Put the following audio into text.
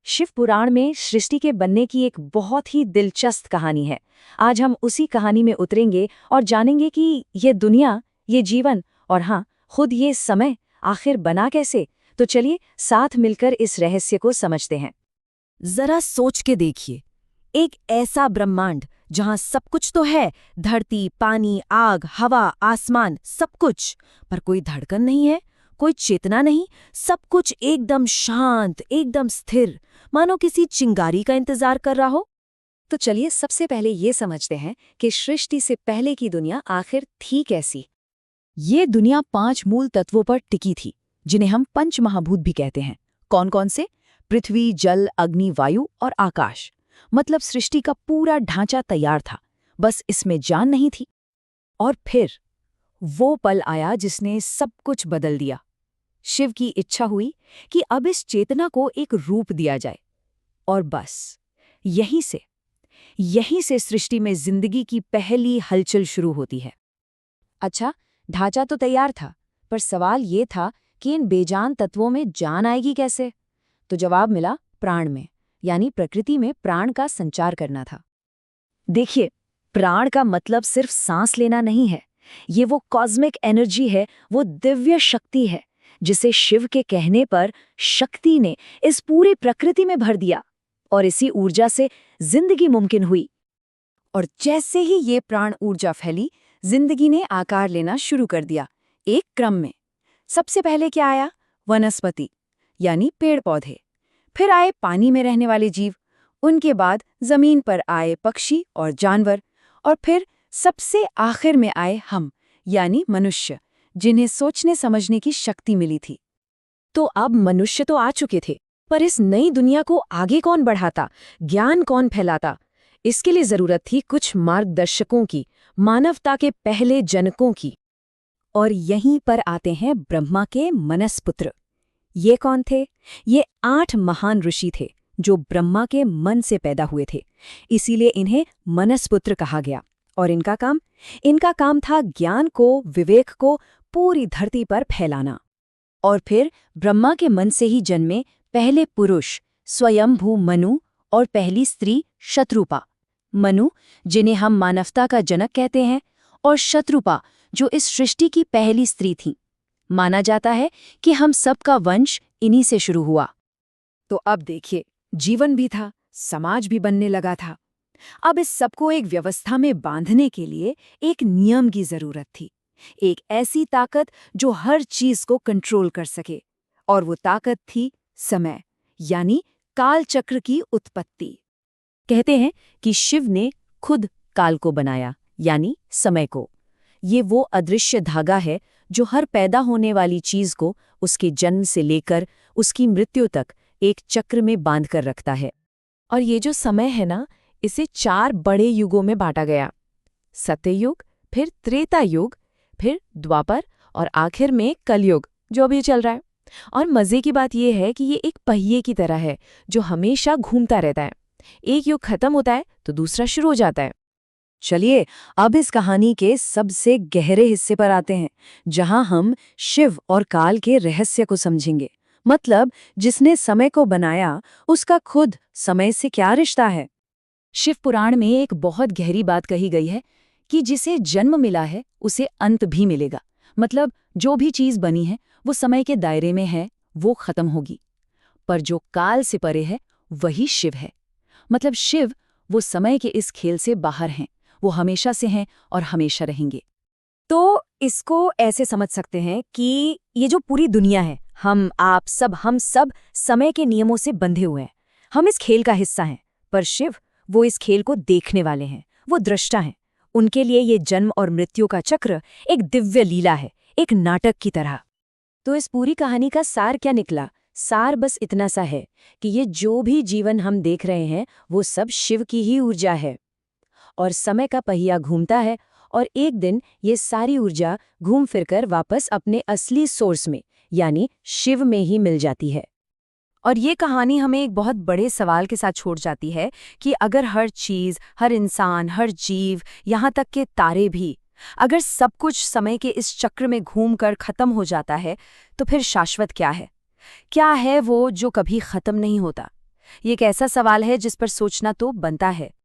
शिव पुराण में सृष्टि के बनने की एक बहुत ही दिलचस्प कहानी है। आज हम उसी कहानी में उतरेंगे और जानेंगे कि ये दुनिया, ये जीवन और हाँ, खुद ये समय आखिर बना कैसे। तो चलिए साथ मिलकर इस रहस्य को समझते हैं। जरा सोच के देखिए, एक ऐसा ब्रह्मांड जहां सब कुछ तो है, धरती, पानी, आग, हवा, आसमान, सब कुछ, पर कोई धड़कन नहीं है, कोई चेतना नहीं। सब कुछ एकदम शांत, एकदम स्थिर, मानो किसी चिंगारी का इंतजार कर रहा हो। तो चलिए सबसे पहले ये समझते हैं कि सृष्टि से पहले की दुनिया आखिर थी कैसी। ये दुनिया 5 मूल तत्वों पर टिकी थी, जिन्हें हम पंच महाभूत भी कहते हैं। कौन कौन से? पृथ्वी, जल, अग्नि, वायु और आकाश। मतलब सृष्टि का पूरा ढांचा तैयार था, बस इसमें जान नहीं थी। और फिर वो पल आया जिसने सब कुछ बदल दिया। शिव की इच्छा हुई कि अब इस चेतना को एक रूप दिया जाए, और बस यहीं से सृष्टि में जिंदगी की पहली हलचल शुरू होती है। अच्छा, ढांचा तो तैयार था, पर सवाल ये था कि इन बेजान तत्वों में जान आएगी कैसे। तो जवाब मिला प्राण में, यानी प्रकृति में प्राण का संचार करना था। देखिए, प्राण का मतलब सिर्फ सांस लेना नहीं है, ये वो कॉस्मिक एनर्जी है, वो दिव्य शक्ति है जिसे शिव के कहने पर शक्ति ने इस पूरी प्रकृति में भर दिया, और इसी ऊर्जा से जिंदगी मुमकिन हुई। और जैसे ही ये प्राण ऊर्जा फैली, जिंदगी ने आकार लेना शुरू कर दिया, एक क्रम में। सबसे पहले क्या आया? वनस्पति, यानी पेड़ पौधे। फिर आए पानी में रहने वाले जीव, उनके बाद जमीन पर आए पक्षी और जानवर, और फिर सबसे आखिर में आए हम, यानी मनुष्य, जिन्हें सोचने समझने की शक्ति मिली थी। तो अब मनुष्य तो आ चुके थे, पर इस नई दुनिया को आगे कौन बढ़ाता, ज्ञान कौन फैलाता? इसके लिए जरूरत थी कुछ मार्गदर्शकों की, मानवता के पहले जनकों की। और यहीं पर आते हैं ब्रह्मा के मनसपुत्र। ये कौन थे? ये 8 महान ऋषि थे जो ब्रह्मा के मन से पैदा हुए थे, इसीलिए इन्हें मनसपुत्र कहा गया। और इनका काम था ज्ञान को, विवेक को पूरी धरती पर फैलाना। और फिर ब्रह्मा के मन से ही जन्मे पहले पुरुष स्वयंभू मनु और पहली स्त्री शत्रुपा। मनु, जिन्हें हम मानवता का जनक कहते हैं, और शत्रुपा, जो इस सृष्टि की पहली स्त्री थीं। माना जाता है कि हम सबका वंश इन्हीं से शुरू हुआ। तो अब देखिए, जीवन भी था, समाज भी बनने लगा था। अब इस सबको एक व्यवस्था में बांधने के लिए एक नियम की जरूरत थी, एक ऐसी ताकत जो हर चीज को कंट्रोल कर सके। और वो ताकत थी समय, यानी काल चक्र की उत्पत्ति। कहते हैं कि शिव ने खुद काल को बनाया, यानी समय को। ये वो अदृश्य धागा है जो हर पैदा होने वाली चीज को उसके जन्म से लेकर उसकी मृत्यु तक एक चक्र में बांध कर रखता है। और ये जो समय है ना, इसे 4 बड़े युगों में बांटा गया। सत्ययुग, फिर त्रेता युग, फिर द्वापर, और आखिर में कलयुग, जो अभी चल रहा है। और मजे की बात यह है कि ये एक पहिए की तरह है जो हमेशा घूमता रहता है। एक युग खत्म होता है तो दूसरा शुरू हो जाता है। चलिए अब इस कहानी के सबसे गहरे हिस्से पर आते हैं, जहां हम शिव और काल के रहस्य को समझेंगे। मतलब जिसने समय को बनाया, उसका खुद समय से क्या रिश्ता है। शिव पुराण में एक बहुत गहरी बात कही गई है कि जिसे जन्म मिला है उसे अंत भी मिलेगा। मतलब जो भी चीज बनी है वो समय के दायरे में है, वो खत्म होगी। पर जो काल से परे है वही शिव है। मतलब शिव वो समय के इस खेल से बाहर हैं, वो हमेशा से हैं और हमेशा रहेंगे। तो इसको ऐसे समझ सकते हैं कि ये जो पूरी दुनिया है, हम सब समय के नियमों से बंधे हुए हैं। हम इस खेल का हिस्सा हैं, पर शिव वो इस खेल को देखने वाले हैं, वो दृष्टा हैं। उनके लिए ये जन्म और मृत्यु का चक्र एक दिव्य लीला है, एक नाटक की तरह। तो इस पूरी कहानी का सार क्या निकला? सार बस इतना सा है कि ये जो भी जीवन हम देख रहे हैं वो सब शिव की ही ऊर्जा है, और समय का पहिया घूमता है, और एक दिन ये सारी ऊर्जा घूम फिरकर वापस अपने असली सोर्स में, यानी शिव में ही मिल जाती है। और ये कहानी हमें एक बहुत बड़े सवाल के साथ छोड़ जाती है कि अगर हर चीज, हर इंसान, हर जीव, यहाँ तक के तारे भी, अगर सब कुछ समय के इस चक्र में घूमकर खत्म हो जाता है, तो फिर शाश्वत क्या है? क्या है वो जो कभी खत्म नहीं होता? ये एक ऐसा सवाल है जिस पर सोचना तो बनता है।